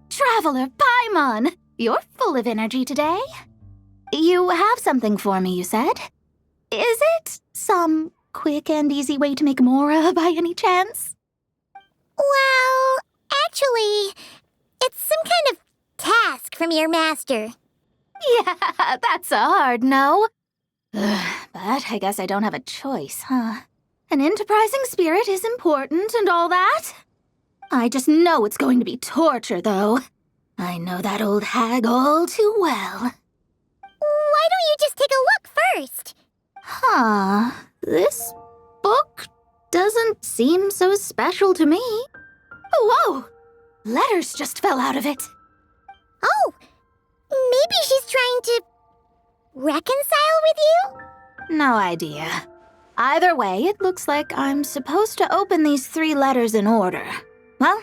Traveler Paimon, you're full of energy today. You have something for me, you said? Is it some quick and easy way to make Mora by any chance? Well, actually, it's some kind of task from your master. Yeah, that's a hard no. But I guess I don't have a choice, huh? An enterprising spirit is important and all that. I just know it's going to be torture, though. I know that old hag all too well. Why don't you just take a look first? Huh. This book doesn't seem so special to me. Whoa! Letters just fell out of it. Oh, maybe she's trying to reconcile with you? No idea. Either way, it looks like I'm supposed to open these 3 letters in order. Well,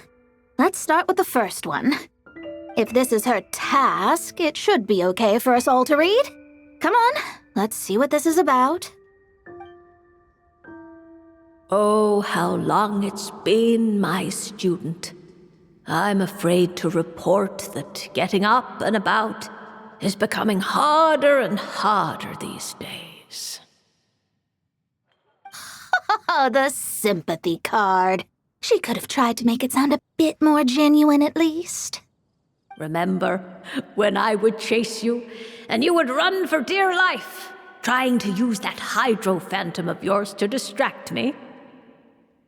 let's start with the first one. If this is her task, it should be okay for us all to read. Come on, let's see what this is about. Oh, how long it's been, my student. I'm afraid to report that getting up and about is becoming harder and harder these days. Oh, the sympathy card. She could have tried to make it sound a bit more genuine at least. Remember when I would chase you and you would run for dear life, trying to use that hydro phantom of yours to distract me?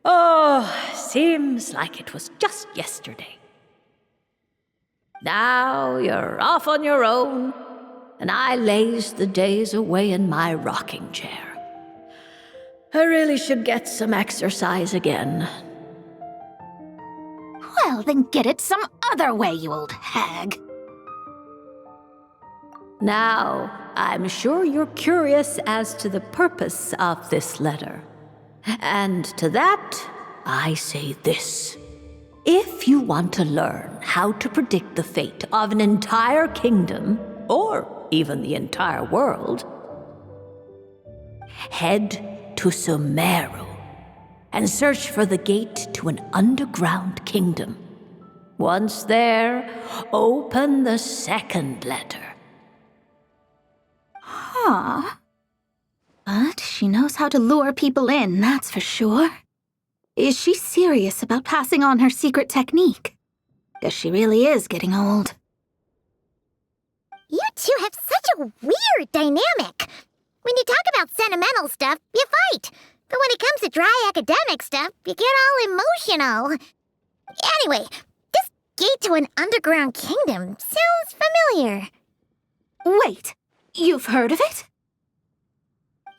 Oh, seems like it was just yesterday. Now you're off on your own, and I laze the days away in my rocking chair. I really should get some exercise again. Well, then get it some other way, you old hag. Now, I'm sure you're curious as to the purpose of this letter. And to that, I say this. If you want to learn how to predict the fate of an entire kingdom, or even the entire world, head to Sumeru and search for the gate to an underground kingdom. Once there, open the second letter. Huh. But she knows how to lure people in, that's for sure. Is she serious about passing on her secret technique? Guess she really is getting old. You two have such a weird dynamic. When you talk about sentimental stuff, you fight. But when it comes to dry academic stuff, you get all emotional. Anyway, this gate to an underground kingdom sounds familiar. Wait, you've heard of it?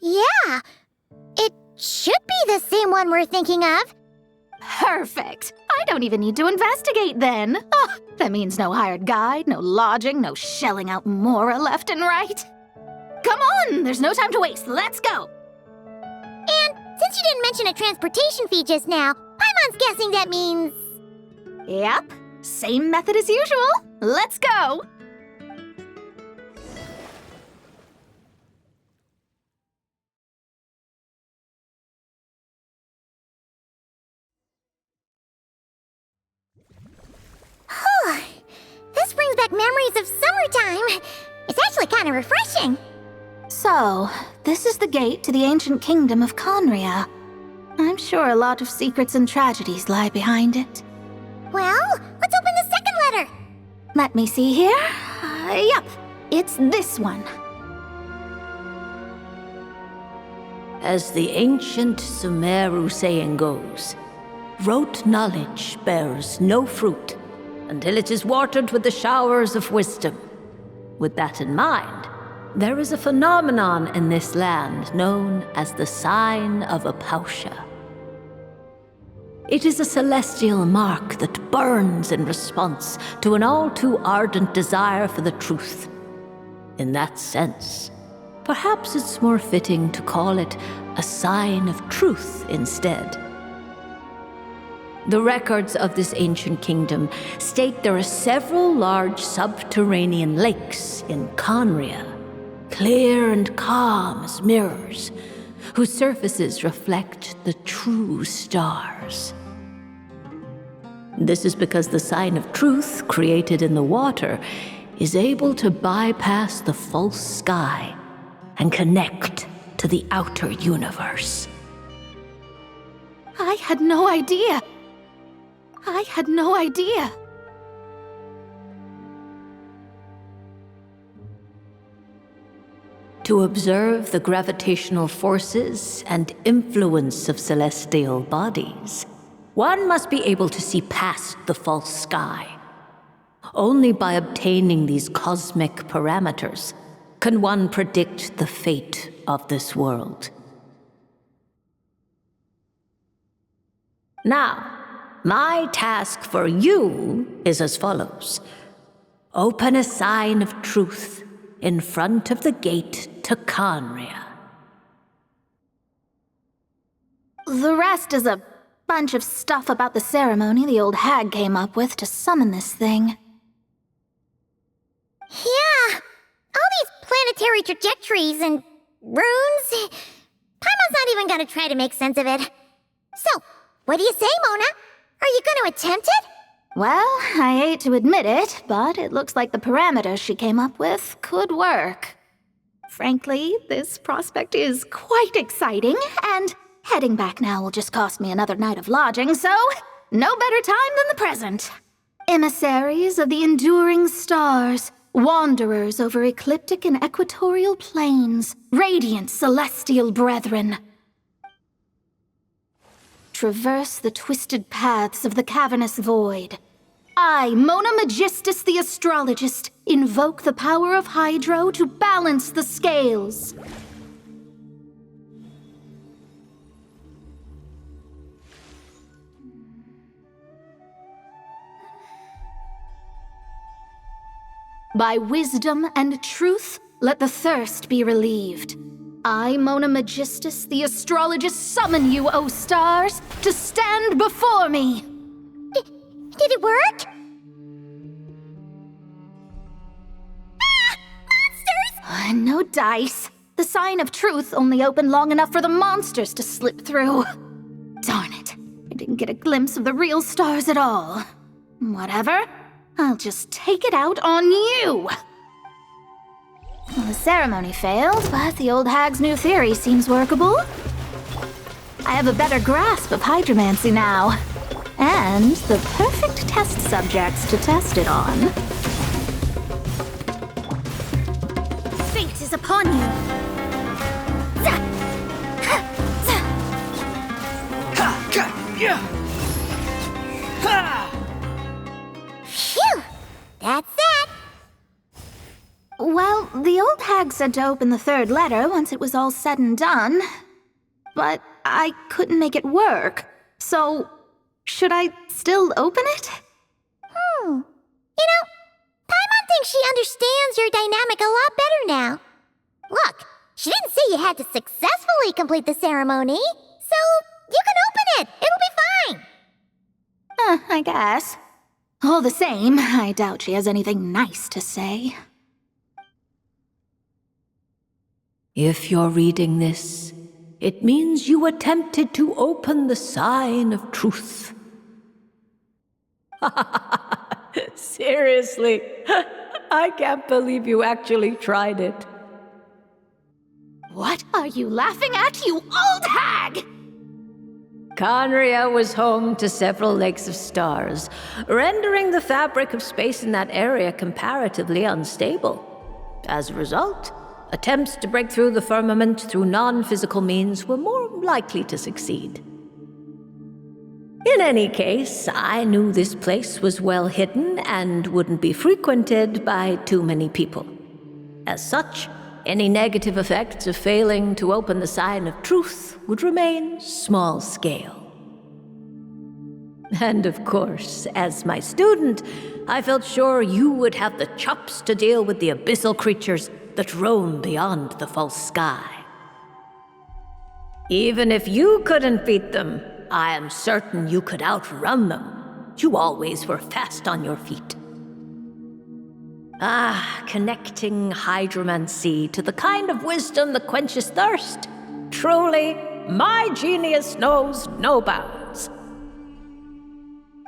Yeah, it should be the same one we're thinking of. Perfect. I don't even need to investigate then. Oh, that means no hired guide, no lodging, no shelling out Mora left and right. Come on, there's no time to waste. Let's go. And since you didn't mention a transportation fee just now, Paimon's guessing that means... Yep, same method as usual. Let's go. This brings back memories of summertime. It's actually kind of refreshing. So, this is the gate to the ancient kingdom of Conria. I'm sure a lot of secrets and tragedies lie behind it. Well, let's open the second letter. Let me see here. Yep, it's this one. As the ancient Sumeru saying goes, rote knowledge bears no fruit until it is watered with the showers of wisdom. With that in mind, there is a phenomenon in this land known as the Sign of Apausha. It is a celestial mark that burns in response to an all too ardent desire for the truth. in that sense. Perhaps it's more fitting to call it a sign of truth instead. The records of this ancient kingdom state there are several large subterranean lakes in Conria, clear and calm as mirrors, whose surfaces reflect the true stars. This is because the sign of truth created in the water is able to bypass the false sky and connect to the outer universe. I had no idea. I had no idea. To observe the gravitational forces and influence of celestial bodies, one must be able to see past the false sky. Only by obtaining these cosmic parameters can one predict the fate of this world. Now, my task for you is as follows. Open a sign of truth in front of the gate to Conria. The rest is a bunch of stuff about the ceremony the old hag came up with to summon this thing. Yeah, all these planetary trajectories and runes. Paimon's not even gonna try to make sense of it. So, what do you say, Mona? Are you gonna attempt it? Well, I hate to admit it, but it looks like the parameters she came up with could work. Frankly, this prospect is quite exciting, and heading back now will just cost me another night of lodging, so no better time than the present. Emissaries of the enduring stars, wanderers over ecliptic and equatorial plains, radiant celestial brethren. Traverse the twisted paths of the cavernous void. I, Mona Magistus the astrologist, invoke the power of Hydro to balance the scales. By wisdom and truth, let the thirst be relieved. I, Mona Magistus, the astrologist, summon you, O stars, to stand before me! Did it work? Ah! Monsters! No dice. The sign of truth only opened long enough for the monsters to slip through. Darn it. I didn't get a glimpse of the real stars at all. Whatever. I'll just take it out on you! Well, the ceremony failed, but the old hag's new theory seems workable. I have a better grasp of hydromancy now, and the perfect test subjects to test it on. Fate is upon you! Phew! That's that! Well, the old hag said to open the third letter once it was all said and done. But I couldn't make it work, so should I still open it? You know, Paimon thinks she understands your dynamic a lot better now. Look, she didn't say you had to successfully complete the ceremony, so you can open it. It'll be fine. I guess. All the same, I doubt she has anything nice to say. If you're reading this, it means you attempted to open the sign of truth. Seriously, I can't believe you actually tried it. What are you laughing at, you old hag? Conria was home to several lakes of stars, rendering the fabric of space in that area comparatively unstable. As a result, attempts to break through the firmament through non-physical means were more likely to succeed. In any case, I knew this place was well hidden and wouldn't be frequented by too many people. As such, any negative effects of failing to open the sign of truth would remain small scale. And of course, as my student, I felt sure you would have the chops to deal with the abyssal creatures that roam beyond the false sky. Even if you couldn't beat them, I am certain you could outrun them. You always were fast on your feet. Ah, connecting hydromancy to the kind of wisdom that quenches thirst. Truly, my genius knows no bounds.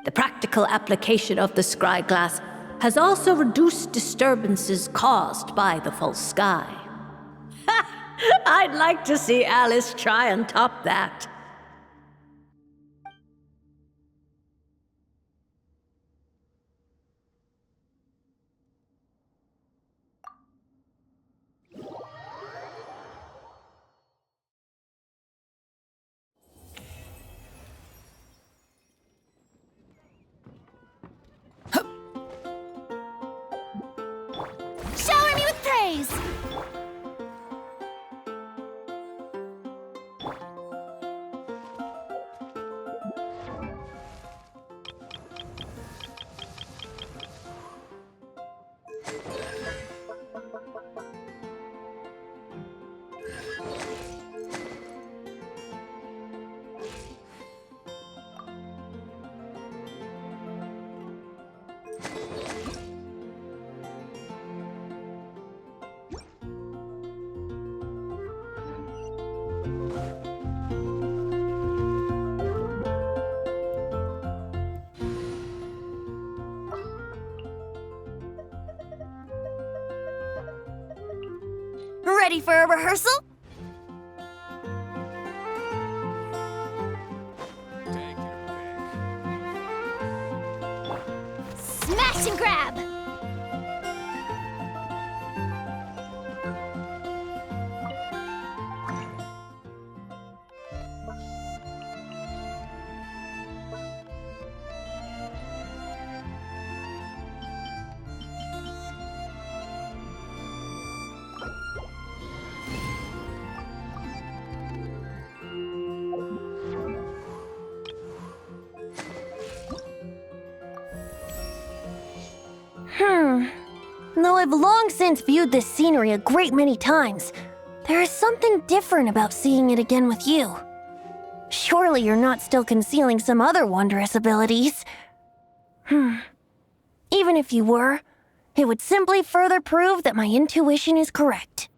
The practical application of the scry glass has also reduced disturbances caused by the false sky. I'd like to see Alice try and top that. Shower me with praise! Ready for a rehearsal? Smash and grab! Though I've long since viewed this scenery a great many times, there is something different about seeing it again with you. Surely you're not still concealing some other wondrous abilities. Even if you were, it would simply further prove that my intuition is correct.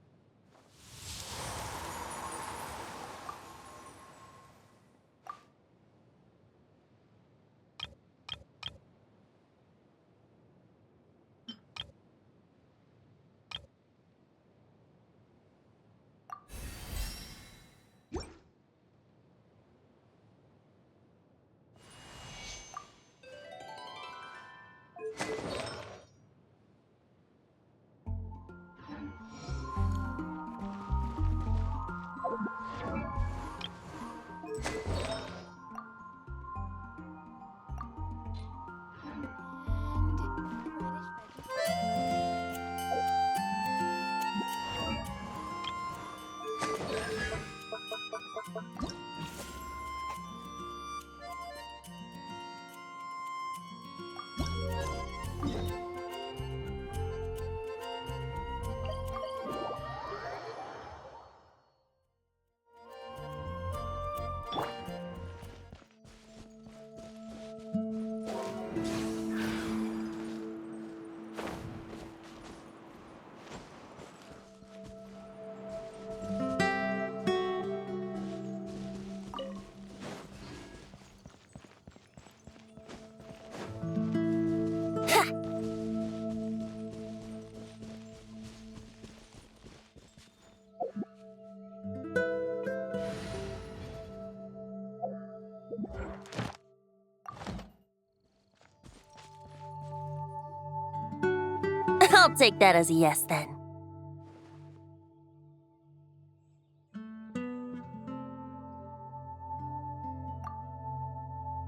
I'll take that as a yes then.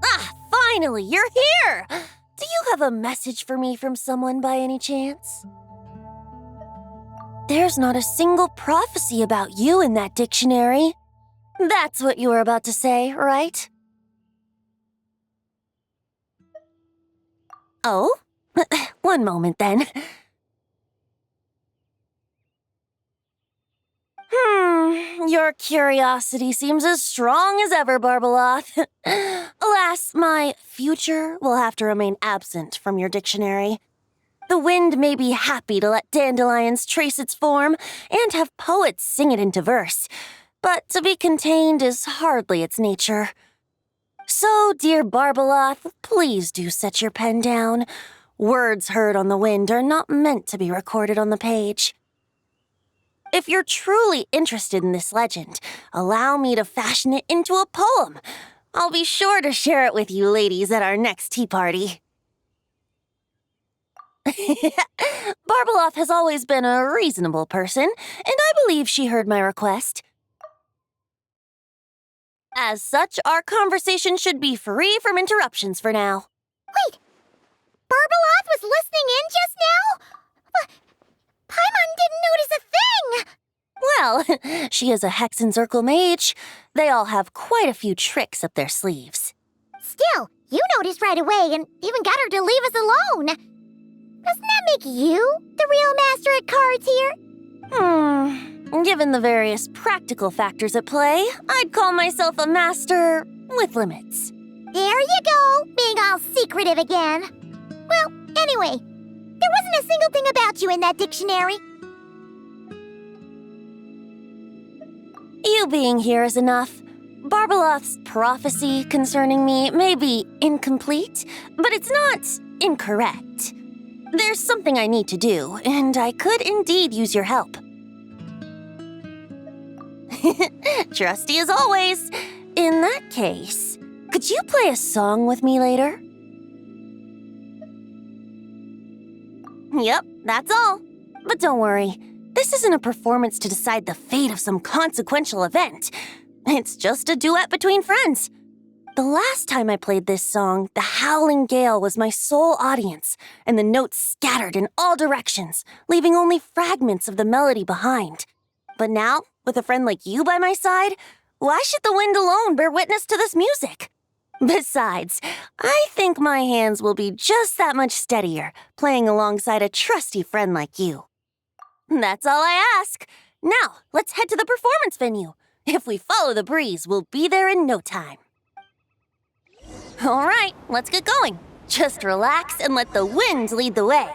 Ah, finally, you're here! Do you have a message for me from someone by any chance? There's not a single prophecy about you in that dictionary. That's what you were about to say, right? Oh? One moment then. Your curiosity seems as strong as ever, Barbeloth. Alas, my future will have to remain absent from your dictionary. The wind may be happy to let dandelions trace its form and have poets sing it into verse, but to be contained is hardly its nature. So, dear Barbeloth, please do set your pen down. Words heard on the wind are not meant to be recorded on the page. If you're truly interested in this legend, allow me to fashion it into a poem. I'll be sure to share it with you ladies at our next tea party. Barbeloth has always been a reasonable person, and I believe she heard my request. As such, our conversation should be free from interruptions for now. Wait, Barbeloth was listening in just now? Paimon didn't notice a thing! Well, she is a Hex and Circle mage. They all have quite a few tricks up their sleeves. Still, you noticed right away and even got her to leave us alone. Doesn't that make you the real master at cards here? Given the various practical factors at play, I'd call myself a master with limits. There you go, being all secretive again. Well, anyway, there wasn't a single thing about you in that dictionary. You being here is enough. Barbeloth's prophecy concerning me may be incomplete, but it's not incorrect. There's something I need to do, and I could indeed use your help. Trusty as always. In that case, could you play a song with me later? Yep, that's all. But don't worry, this isn't a performance to decide the fate of some consequential event. It's just a duet between friends. The last time I played this song, the howling gale was my sole audience, and the notes scattered in all directions, leaving only fragments of the melody behind. But now, with a friend like you by my side, why should the wind alone bear witness to this music? Besides, I think my hands will be just that much steadier, playing alongside a trusty friend like you. That's all I ask. Now, let's head to the performance venue. If we follow the breeze, we'll be there in no time. All right, let's get going. Just relax and let the wind lead the way.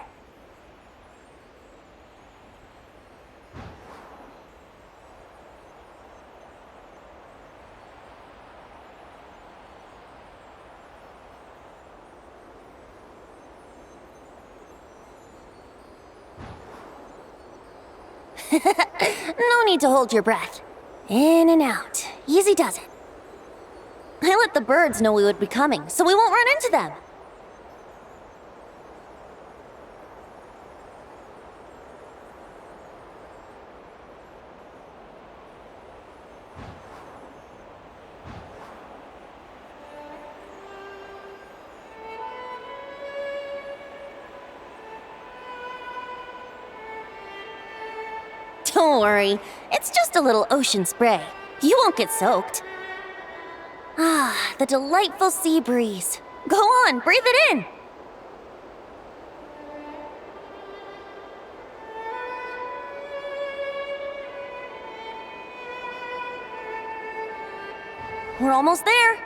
No need to hold your breath. In and out. Easy does it. I let the birds know we would be coming, so we won't run into them. Don't worry, it's just a little ocean spray. You won't get soaked. Ah, the delightful sea breeze. Go on, breathe it in. We're almost there.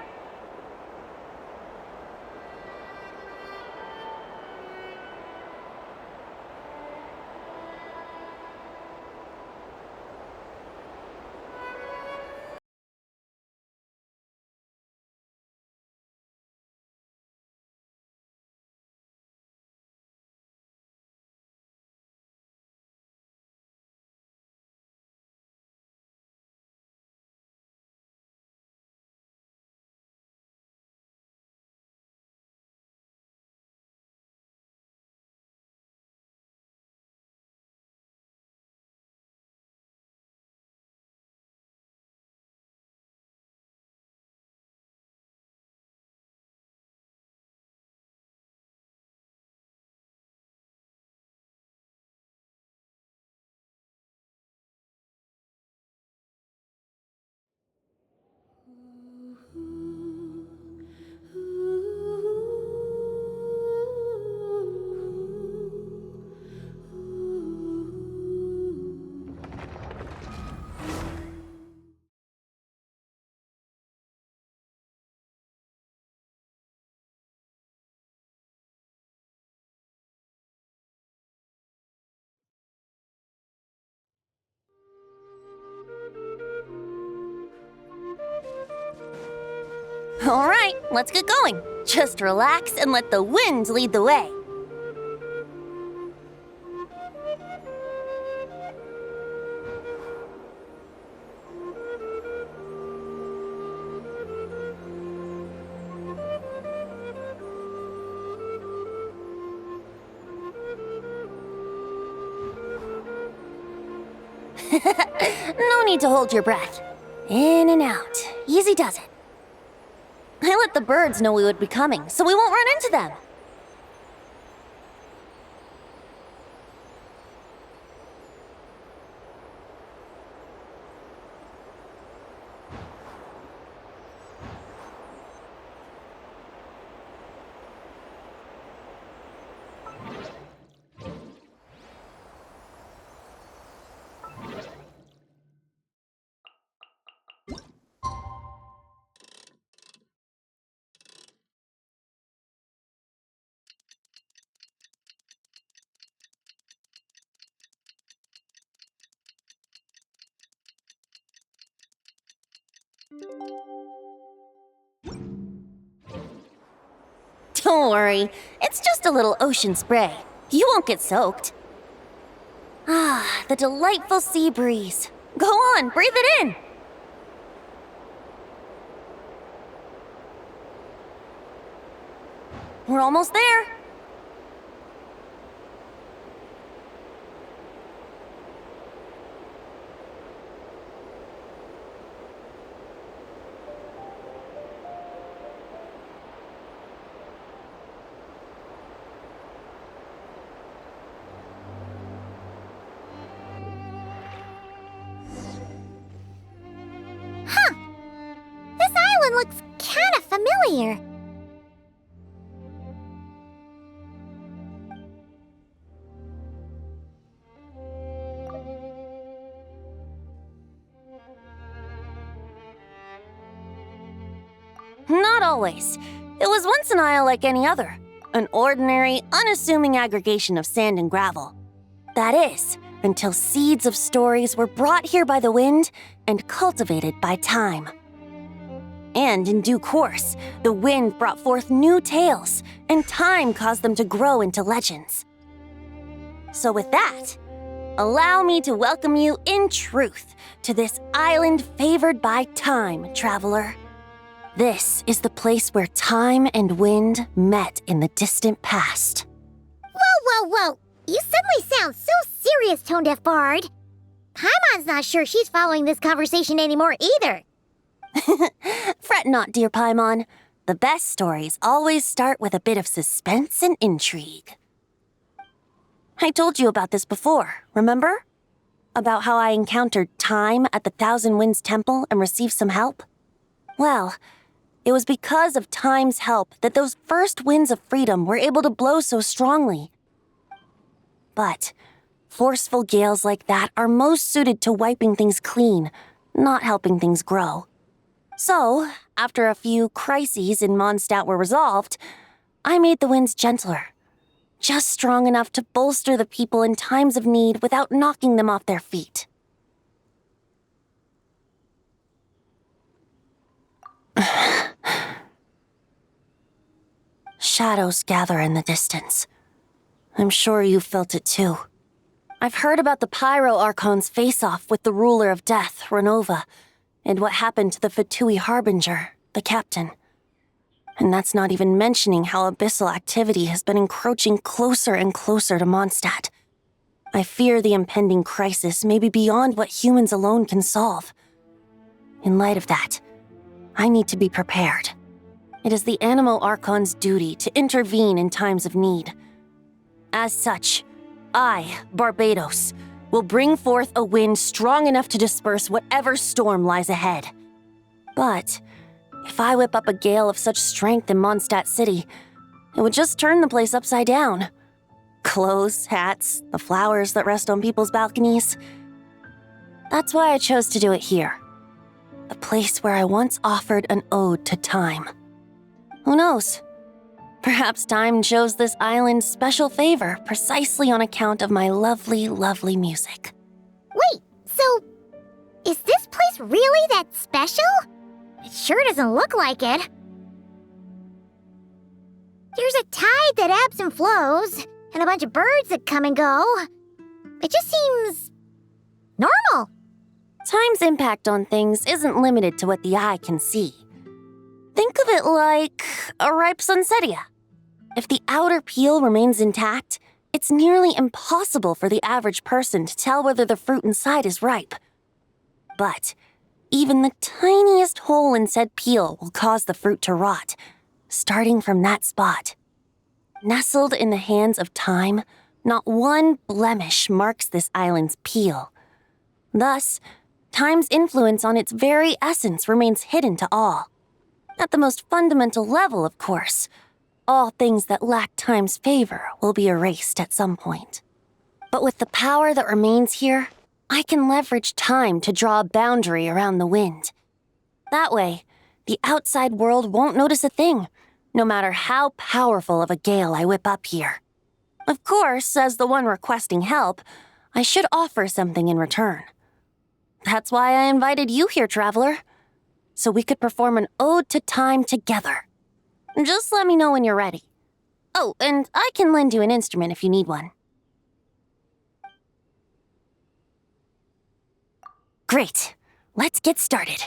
All right, let's get going. Just relax and let the wind lead the way. No need to hold your breath. In and out. Easy does it. I let the birds know we would be coming, so we won't run into them. Don't worry, it's just a little ocean spray. You won't get soaked. Ah, the delightful sea breeze. Go on, breathe it in. We're almost there. This island looks kinda familiar. Not always. It was once an isle like any other. An ordinary, unassuming aggregation of sand and gravel. That is, until seeds of stories were brought here by the wind and cultivated by time. And in due course, the wind brought forth new tales, and time caused them to grow into legends. So with that, allow me to welcome you in truth to this island favored by time, traveler. This is the place where time and wind met in the distant past. Whoa. You suddenly sound so serious, Tone Deaf Bard. Paimon's not sure she's following this conversation anymore either. Fret not, dear Paimon. The best stories always start with a bit of suspense and intrigue. I told you about this before, remember? About how I encountered time at the Thousand Winds Temple and received some help? Well, it was because of time's help that those first winds of freedom were able to blow so strongly. But forceful gales like that are most suited to wiping things clean, not helping things grow. So, after a few crises in Mondstadt were resolved, I made the winds gentler. Just strong enough to bolster the people in times of need without knocking them off their feet. Shadows gather in the distance. I'm sure you felt it too. I've heard about the Pyro Archon's face-off with the ruler of death, Renova, and what happened to the Fatui Harbinger, the captain. And that's not even mentioning how abyssal activity has been encroaching closer and closer to Mondstadt. I fear the impending crisis may be beyond what humans alone can solve. In light of that, I need to be prepared. It is the Animo Archon's duty to intervene in times of need. As such, I, Barbados, will bring forth a wind strong enough to disperse whatever storm lies ahead. But if I whip up a gale of such strength in Mondstadt City, it would just turn the place upside down. Clothes, hats, the flowers that rest on people's balconies. That's why I chose to do it here. A place where I once offered an ode to time. Who knows? Perhaps time chose this island special favor precisely on account of my lovely, lovely music. Wait, so is this place really that special? It sure doesn't look like it. There's a tide that ebbs and flows, and a bunch of birds that come and go. It just seems normal. Time's impact on things isn't limited to what the eye can see. Think of it like a ripe sunsetia. If the outer peel remains intact, it's nearly impossible for the average person to tell whether the fruit inside is ripe. But even the tiniest hole in said peel will cause the fruit to rot, starting from that spot. Nestled in the hands of time, not one blemish marks this island's peel. Thus, time's influence on its very essence remains hidden to all. At the most fundamental level, of course, all things that lack time's favor will be erased at some point. But with the power that remains here, I can leverage time to draw a boundary around the wind. That way, the outside world won't notice a thing, no matter how powerful of a gale I whip up here. Of course, as the one requesting help, I should offer something in return. That's why I invited you here, traveler, so we could perform an ode to time together. Just let me know when you're ready. Oh, and I can lend you an instrument if you need one. Great. Let's get started.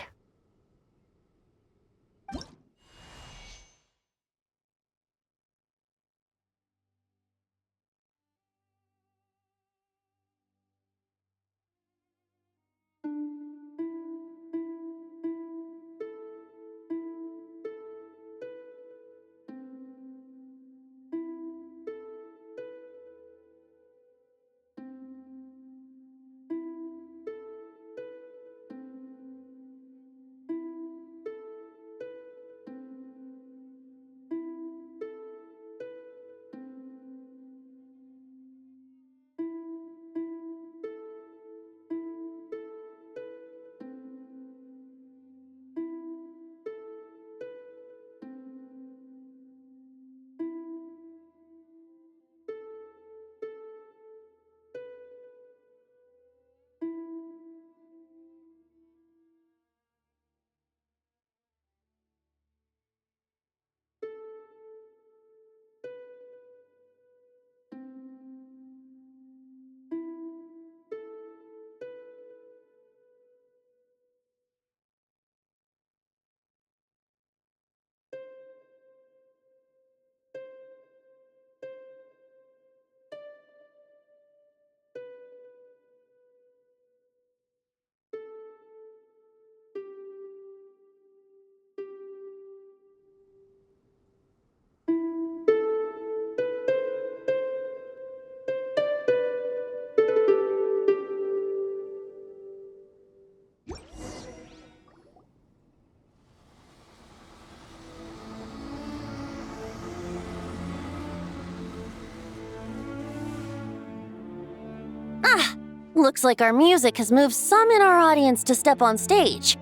Looks like our music has moved some in our audience to step on stage.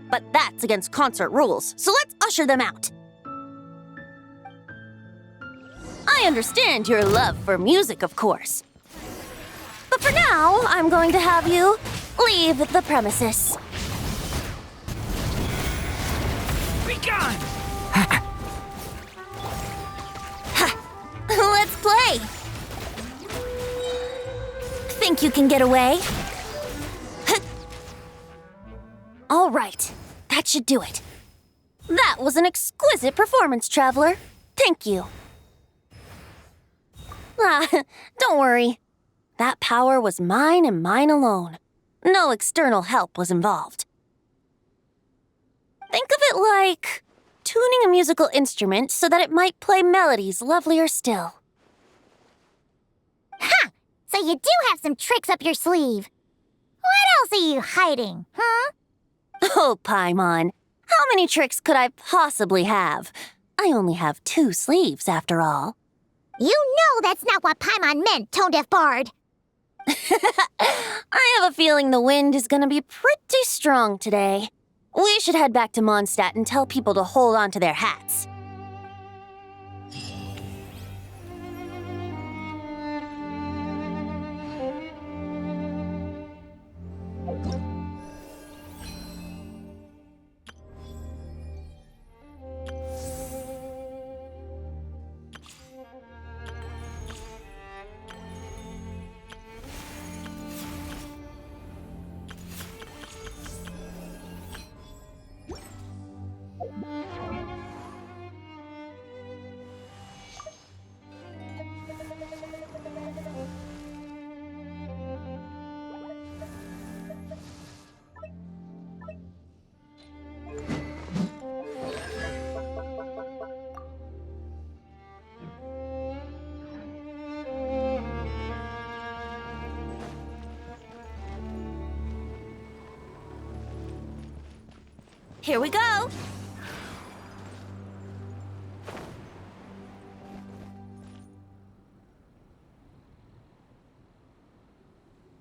But that's against concert rules, so let's usher them out. I understand your love for music, of course. But for now, I'm going to have you leave the premises. Be gone! Let's play! Think you can get away? All right, that should do it. That was an exquisite performance, traveler. Thank you. Don't worry. That power was mine and mine alone. No external help was involved. Think of it like tuning a musical instrument so that it might play melodies lovelier still. Ha! So you do have some tricks up your sleeve. What else are you hiding, huh? Oh, Paimon, how many tricks could I possibly have? I only have 2 sleeves, after all. You know that's not what Paimon meant, tone-deaf bard. I have a feeling the wind is gonna be pretty strong today. We should head back to Mondstadt and tell people to hold on to their hats. Here we go.